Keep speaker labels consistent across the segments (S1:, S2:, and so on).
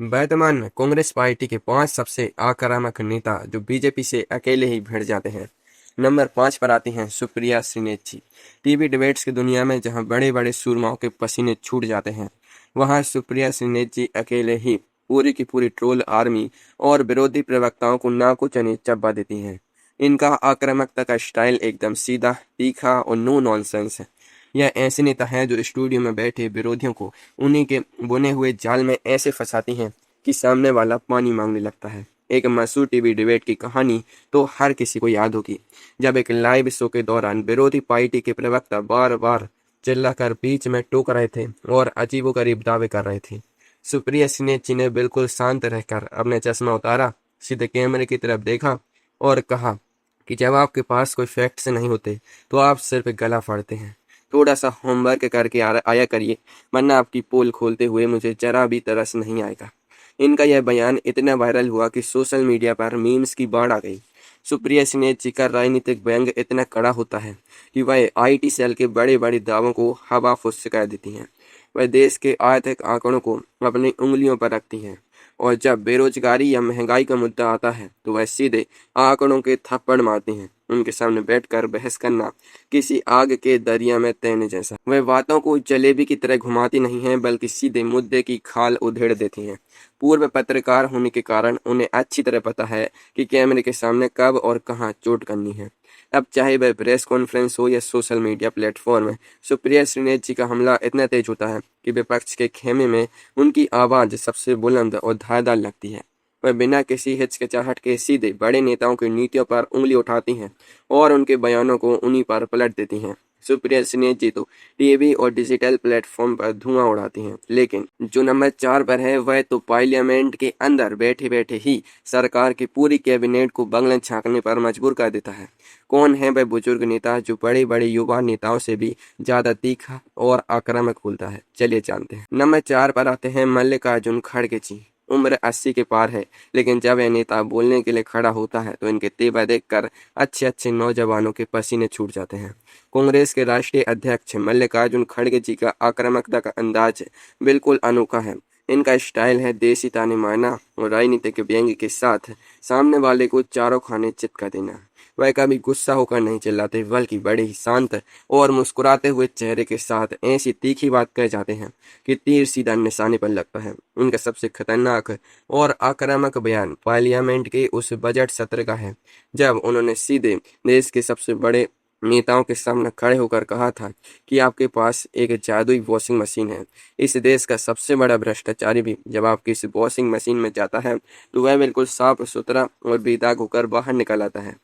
S1: वर्तमान में कांग्रेस पार्टी के 5 सबसे आक्रामक नेता जो बीजेपी से अकेले ही भिड़ जाते हैं। नंबर 5 पर आती हैं सुप्रिया श्रीनेत जी। टीवी डिबेट्स की दुनिया में जहां बड़े बड़े सूरमाओं के पसीने छूट जाते हैं, वहां सुप्रिया श्रीनेत जी अकेले ही पूरी की पूरी ट्रोल आर्मी और विरोधी प्रवक्ताओं को नाको चने चबा देती हैं। इनका आक्रामकता का स्टाइल एकदम सीधा, तीखा और नो नॉनसेंस है। यह ऐसे नेता हैं जो स्टूडियो में बैठे विरोधियों को उन्हीं के बुने हुए जाल में ऐसे फंसाती हैं कि सामने वाला पानी मांगने लगता है। एक मशहूर टीवी डिबेट की कहानी तो हर किसी को याद होगी, जब एक लाइव शो के दौरान विरोधी पार्टी के प्रवक्ता बार बार चिल्लाकर बीच में टोक रहे थे और अजीबोगरीब दावे कर रहे थे। सुप्रिया सिन्हा जी ने बिल्कुल शांत रहकर अपने चश्मा उतारा, सीधे कैमरे की तरफ देखा और कहा कि जब आपके पास कोई फैक्ट्स नहीं होते तो आप सिर्फ गला फाड़ते हैं। थोड़ा सा होमवर्क करके आया करिए, वरना आपकी पोल खोलते हुए मुझे जरा भी तरस नहीं आएगा। इनका यह बयान इतना वायरल हुआ कि सोशल मीडिया पर मीम्स की बाढ़ आ गई। सुप्रिया सिन्हा जी का राजनीतिक व्यंग इतना कड़ा होता है कि वह आईटी सेल के बड़े बड़े दावों को हवा फुस कर देती हैं। वह देश के आर्थिक आंकड़ों को अपनी उंगलियों पर रखती हैं और जब बेरोजगारी या महंगाई का मुद्दा आता है तो वह सीधे आंकड़ों के थप्पड़ मारती हैं। उनके सामने बैठकर बहस करना किसी आग के दरिया में तैरने जैसा। वह बातों को जलेबी की तरह घुमाती नहीं हैं, बल्कि सीधे मुद्दे की खाल उधेड़ देती हैं। पूर्व पत्रकार होने के कारण उन्हें अच्छी तरह पता है कि कैमरे के सामने कब और कहां चोट करनी है। अब चाहे वह प्रेस कॉन्फ्रेंस हो या social media platform, Supriya Shrinate ji का हमला इतना तेज होता है कि विपक्ष के खेमे में उनकी आवाज सबसे बुलंद और धारदार लगती है। वह बिना किसी हिचकिचाहट के सीधे बड़े नेताओं की नीतियों पर उंगली उठाती हैं और उनके बयानों को उन्हीं पर पलट देती हैं। सुप्रिया सिन्हा जी तो टीवी और डिजिटल प्लेटफॉर्म पर धुआं उड़ाती हैं, लेकिन जो नंबर 4 पर है वह तो पार्लियामेंट के अंदर बैठे बैठे ही सरकार की पूरी कैबिनेट को बंगलन झांकने पर मजबूर कर देता है। कौन है वह बुजुर्ग नेता जो बड़े बड़े युवा नेताओं से भी ज्यादा तीखा और आक्रामक बोलता है? चलिए जानते हैं। नंबर 4 पर आते हैं मल्लिकार्जुन खड़गे जी। उम्र 80 के पार है, लेकिन जब यह नेता बोलने के लिए खड़ा होता है तो इनके तेवर देखकर अच्छे अच्छे नौजवानों के पसीने छूट जाते हैं। कांग्रेस के राष्ट्रीय अध्यक्ष मल्लिकार्जुन खड़गे जी का आक्रामकता का अंदाज बिल्कुल अनोखा है। इनका स्टाइल है देसी ताने मारना और राजनीतिक व्यंग्य के साथ सामने वाले को चारों खाने चित कर देना। वह कभी गुस्सा होकर नहीं चिल्लाते, बल्कि बड़े ही शांत और मुस्कुराते हुए चेहरे के साथ ऐसी तीखी बात कह जाते हैं कि तीर सीधा निशाने पर लगता है। उनका सबसे खतरनाक और आक्रामक बयान पार्लियामेंट के उस बजट सत्र का है, जब उन्होंने सीधे देश के सबसे बड़े नेताओं के सामने खड़े होकर कहा था कि आपके पास एक जादुई वॉशिंग मशीन है। इस देश का सबसे बड़ा भ्रष्टाचारी भी जब आपकी इस वॉशिंग मशीन में जाता है तो वह बिल्कुल साफ सुथरा और बेदाग होकर बाहर निकल आता है।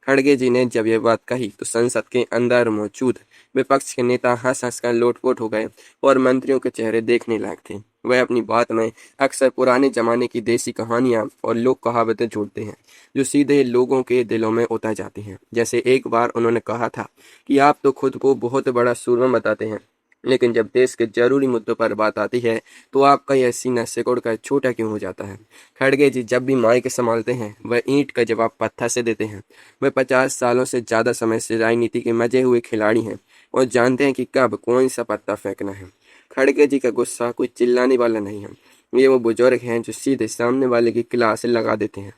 S1: खड़गे जी ने जब यह बात कही तो संसद के अंदर मौजूद विपक्ष के नेता हंस हंस कर लोटपोट हो गए और मंत्रियों के चेहरे देखने लायक थे। वह अपनी बात में अक्सर पुराने जमाने की देसी कहानियां और लोक कहावतें जोड़ते हैं, जो सीधे लोगों के दिलों में उतर जाती हैं। जैसे एक बार उन्होंने कहा था कि आप तो खुद को बहुत बड़ा सूरमा बताते हैं, लेकिन जब देश के जरूरी मुद्दों पर बात आती है तो आपका यह सीना सिकुड़ कर छोटा क्यों हो जाता है? खड़गे जी जब भी माइक संभालते हैं वह ईंट का जवाब पत्थर से देते हैं। वह 50 सालों से ज्यादा समय से राजनीति के मजे हुए खिलाड़ी हैं और जानते हैं कि कब कौन सा पत्ता फेंकना है। खड़गे जी का गुस्सा कोई चिल्लाने वाला नहीं है, ये वो बुजुर्ग हैं जो सीधे सामने वाले की क्लास लगा देते हैं।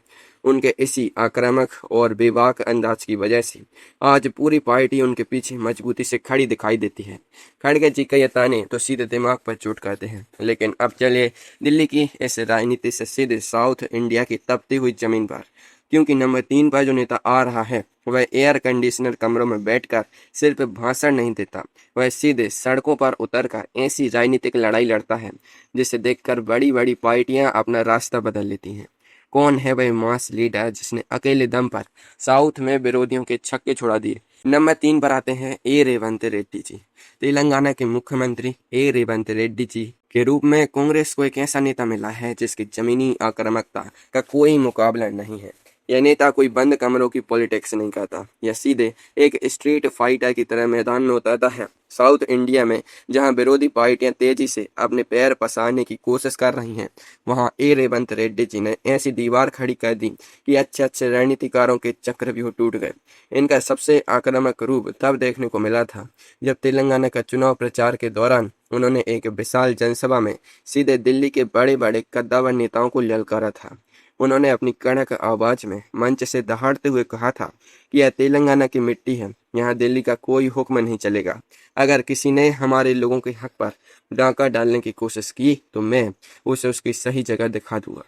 S1: उनके इसी आक्रामक और बेबाक अंदाज की वजह से आज पूरी पार्टी उनके पीछे मजबूती से खड़ी दिखाई देती है। खड़गे जी का ये ताने तो सीधे दिमाग पर चोट करते हैं। लेकिन अब चले दिल्ली की इस राजनीति से सीधे साउथ इंडिया की तपती हुई जमीन पर, क्योंकि नंबर 3 पर जो नेता आ रहा है वह एयर कंडीशनर कमरों में बैठकर सिर्फ भाषण नहीं देता, वह सीधे सड़कों पर उतरकर ऐसी राजनीतिक लड़ाई लड़ता है जिसे देखकर बड़ी बड़ी पार्टियां अपना रास्ता बदल लेती हैं। कौन है वह मास लीडर जिसने अकेले दम पर साउथ में विरोधियों के छक्के छुड़ा दिए? नंबर 3 पर आते हैं ए रेवंत रेड्डी जी। तेलंगाना के मुख्यमंत्री ए रेवंत रेड्डी जी के रूप में कांग्रेस को एक ऐसा नेता मिला है जिसकी जमीनी आक्रामकता का कोई मुकाबला नहीं है। यह नेता कोई बंद कमरों की पॉलिटिक्स नहीं करता, यह सीधे एक स्ट्रीट फाइटर की तरह मैदान में उतरता है। साउथ इंडिया में जहां विरोधी पार्टियां तेजी से अपने पैर पसारने की कोशिश कर रही हैं, वहां ए रेवंत रेड्डी जी ने ऐसी दीवार खड़ी कर दी कि अच्छे अच्छे रणनीतिकारों के चक्रव्यूह टूट गए। इनका सबसे आक्रामक रूप तब देखने को मिला था जब तेलंगाना का चुनाव प्रचार के दौरान उन्होंने एक विशाल जनसभा में सीधे दिल्ली के बड़े बड़े कद्दावर नेताओं को ललकारा था। उन्होंने अपनी कड़क आवाज में मंच से दहाड़ते हुए कहा था कि यह तेलंगाना की मिट्टी है, यहाँ दिल्ली का कोई हुक्म नहीं चलेगा। अगर किसी ने हमारे लोगों के हक पर डाका डालने की कोशिश की तो मैं उसे उसकी सही जगह दिखा दूंगा।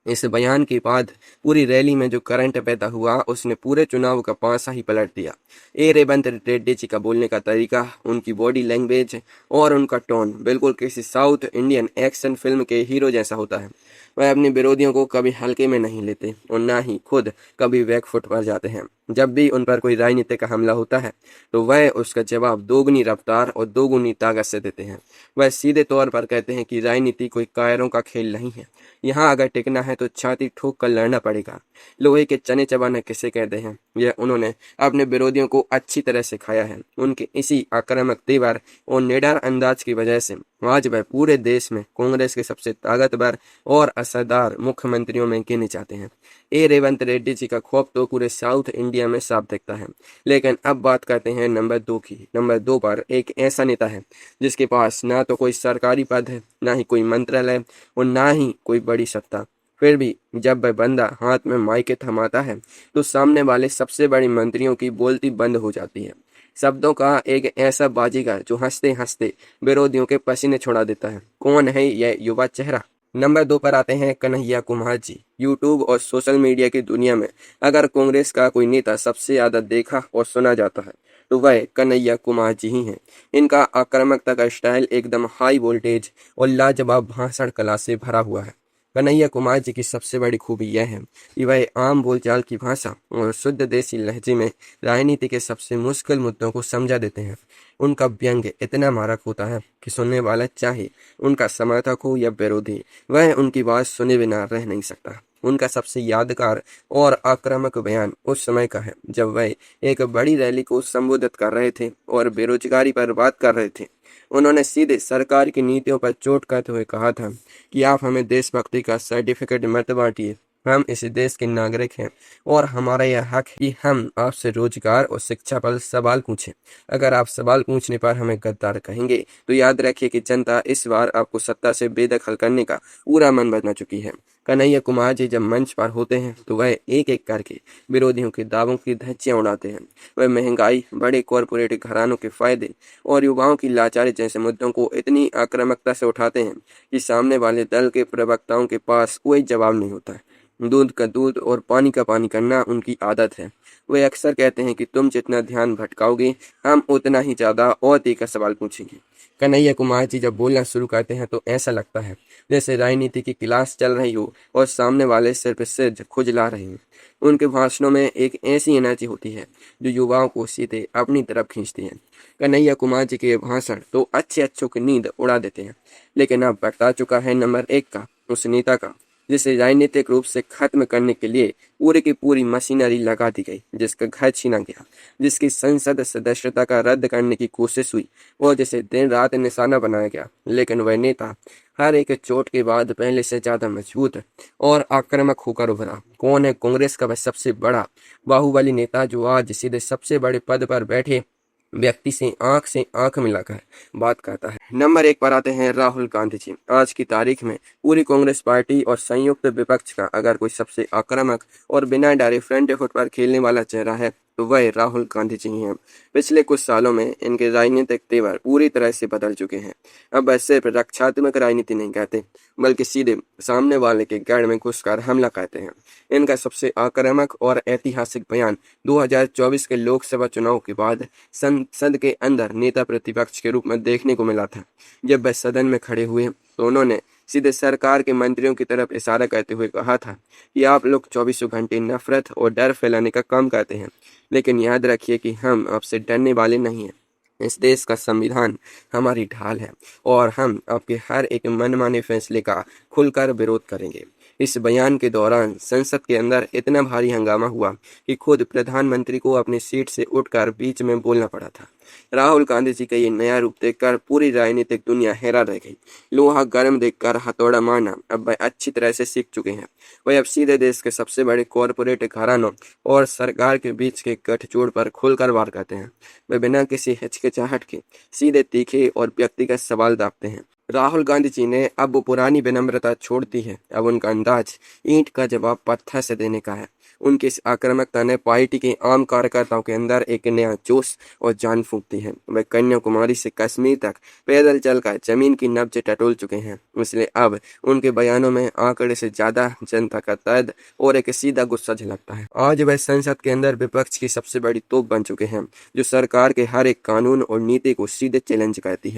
S1: इस बयान के बाद पूरी रैली में जो करंट पैदा हुआ, उसने पूरे चुनाव का पासा ही पलट दिया। ए रेवंत रेड्डी जी का बोलने का तरीका, उनकी बॉडी लैंग्वेज और उनका टोन बिल्कुल किसी साउथ इंडियन एक्शन फिल्म के हीरो जैसा होता है। वह अपने विरोधियों को कभी हल्के में नहीं लेते और ना ही खुद कभी बैकफुट पर जाते हैं। जब भी उन पर कोई राजनीतिक हमला होता है तो वह उसका जवाब दोगुनी रफ्तार और दोगुनी ताकत से देते हैं। वह सीधे तौर पर कहते हैं कि राजनीति कोई कायरों का खेल नहीं है, यहाँ अगर टिकना है तो छाती ठोक कर लड़ना पड़ेगा। लोहे के चने चबाना किसे कहते हैं, यह उन्होंने अपने विरोधियों को अच्छी तरह सिखाया है। उनके इसी आक्रामक तेवर और निडर अंदाज की वजह से आज वह पूरे देश में कांग्रेस के सबसे ताकतवर और असरदार मुख्यमंत्रियों में गिने जाते हैं। ए रेवंत रेड्डी जी का खौफ तो पूरे साउथ इंडिया में साफ दिखता है। लेकिन अब बात करते हैं नंबर 2 की। नंबर 2 पर एक ऐसा नेता है जिसके पास ना तो कोई सरकारी पद है, ना ही कोई मंत्रालय और ना ही कोई बड़ी सत्ता। फिर भी जब वह बंदा हाथ में माइक थमाता है तो सामने वाले सबसे बड़े मंत्रियों की बोलती बंद हो जाती है। शब्दों का एक ऐसा बाजीगर जो हंसते हंसते विरोधियों के पसीने छुड़ा देता है। कौन है यह युवा चेहरा? नंबर 2 पर आते हैं कन्हैया कुमार जी। यूट्यूब और सोशल मीडिया की दुनिया में अगर कांग्रेस का कोई नेता सबसे ज्यादा देखा और सुना जाता है तो वह कन्हैया कुमार जी ही हैं। इनका आक्रामकता का स्टाइल एकदम हाई वोल्टेज और लाजवाब भाषण कला से भरा हुआ है। कन्हैया कुमार जी की सबसे बड़ी खूबी यह है कि वह आम बोलचाल की भाषा और शुद्ध देसी लहजे में राजनीति के सबसे मुश्किल मुद्दों को समझा देते हैं। उनका व्यंग्य इतना मारक होता है कि सुनने वाला चाहे उनका समर्थक हो या विरोधी, वह उनकी बात सुने बिना रह नहीं सकता। उनका सबसे यादगार और आक्रामक बयान उस समय का है जब वह एक बड़ी रैली को संबोधित कर रहे थे और बेरोजगारी पर बात कर रहे थे। उन्होंने सीधे सरकार की नीतियों पर चोट करते हुए कहा था कि आप हमें देशभक्ति का सर्टिफिकेट मत बांटिए, हम इस देश के नागरिक हैं और हमारा यह हक है कि हम आपसे रोजगार और शिक्षा पर सवाल पूछें। अगर आप सवाल पूछने पर हमें गद्दार कहेंगे तो याद रखिए कि जनता इस बार आपको सत्ता से बेदखल करने का पूरा मन बना चुकी है। कन्हैया कुमार जी जब मंच पर होते हैं तो वह एक एक करके विरोधियों के दावों की धज्जियां उड़ाते हैं। वह महंगाई, बड़े कॉरपोरेट घरानों के फायदे और युवाओं की लाचारी जैसे मुद्दों को इतनी आक्रामकता से उठाते हैं कि सामने वाले दल के प्रवक्ताओं के पास कोई जवाब नहीं होता है। दूध का दूध और पानी का पानी करना उनकी आदत है। वे अक्सर कहते हैं कि तुम जितना ध्यान भटकाओगे, हम उतना ही ज्यादा और तीखा सवाल पूछेंगे। कन्हैया कुमार जी जब बोलना शुरू करते हैं तो ऐसा लगता है जैसे राजनीति की क्लास चल रही हो और सामने वाले सिर पे सिर खुजला रहे हैं। उनके भाषणों में एक ऐसी एनर्जी होती है जो युवाओं को सीधे अपनी तरफ खींचती है। कन्हैया कुमार जी के भाषण तो अच्छे अच्छों की नींद उड़ा देते हैं। लेकिन अब बता चुका है नंबर 1 का, उस नेता का जिसे राजनीतिक रूप से खत्म करने के लिए पूरी की पूरी मशीनरी लगा दी गई, जिसका घर छीना गया, जिसकी संसद सदस्यता का रद्द करने की कोशिश हुई और जिसे दिन रात निशाना बनाया गया। लेकिन वह नेता हर एक चोट के बाद पहले से ज्यादा मजबूत और आक्रामक होकर उभरा। कौन है कांग्रेस का वह सबसे बड़ा बाहुबली नेता जो आज सीधे सबसे बड़े पद पर बैठे व्यक्ति से आंख मिलाकर बात करता है? नंबर 1 पर आते हैं राहुल गांधी जी। आज की तारीख में पूरी कांग्रेस पार्टी और संयुक्त विपक्ष का अगर कोई सबसे आक्रामक और बिना डरे फ्रंट फुट पर खेलने वाला चेहरा है तो वह राहुल गांधी जी ही हैं। पिछले कुछ सालों में इनके राजनीतिक तेवर पूरी तरह से बदल चुके हैं। अब वह सिर्फ रक्षात्मक राजनीति नहीं करते बल्कि सीधे सामने वाले के गढ़ में घुसकर हमला करते हैं। इनका सबसे आक्रामक और ऐतिहासिक बयान 2024 के लोकसभा चुनाव के बाद संसद के अंदर नेता प्रतिपक्ष के रूप में देखने को मिला था। जब वह सदन में खड़े हुए तो उन्होंने सीधे सरकार के मंत्रियों की तरफ इशारा करते हुए कहा था कि आप लोग 24 घंटे नफरत और डर फैलाने का काम करते हैं, लेकिन याद रखिए कि हम आपसे डरने वाले नहीं हैं। इस देश का संविधान हमारी ढाल है और हम आपके हर एक मनमाने फैसले का खुलकर विरोध करेंगे। इस बयान के दौरान संसद के अंदर इतना भारी हंगामा हुआ कि खुद प्रधानमंत्री को अपनी सीट से उठकर बीच में बोलना पड़ा था। राहुल गांधी जी का ये नया रूप देखकर पूरी राजनीतिक दुनिया हैरान रह गई। लोहा गर्म देखकर हथौड़ा मारना अब वह अच्छी तरह से सीख चुके हैं। वह अब सीधे देश के सबसे बड़े कॉरपोरेट घरानों और सरकार के बीच के गठजोड़ पर खुलकर वार करते हैं। वे बिना किसी हिचकिचाहट के सीधे, तीखे और व्यक्तिगत सवाल दागते हैं। राहुल गांधी जी ने अब वो पुरानी विनम्रता छोड़ दी है। अब उनका अंदाज ईंट का जवाब पत्थर से देने का है। उनकी इस आक्रामकता ने पार्टी के आम कार्यकर्ताओं के अंदर एक नया जोश और जान फूंक दी है। वे कन्याकुमारी से कश्मीर तक पैदल चलकर जमीन की नब्ज टटोल चुके हैं। इसलिए अब उनके बयानों में आंकड़े से ज्यादा जनता का दर्द और एक सीधा गुस्सा झलकता है। आज वह संसद के अंदर विपक्ष की सबसे बड़ी तोप बन चुके हैं, जो सरकार के हर एक कानून और नीति को सीधे चैलेंज करती है।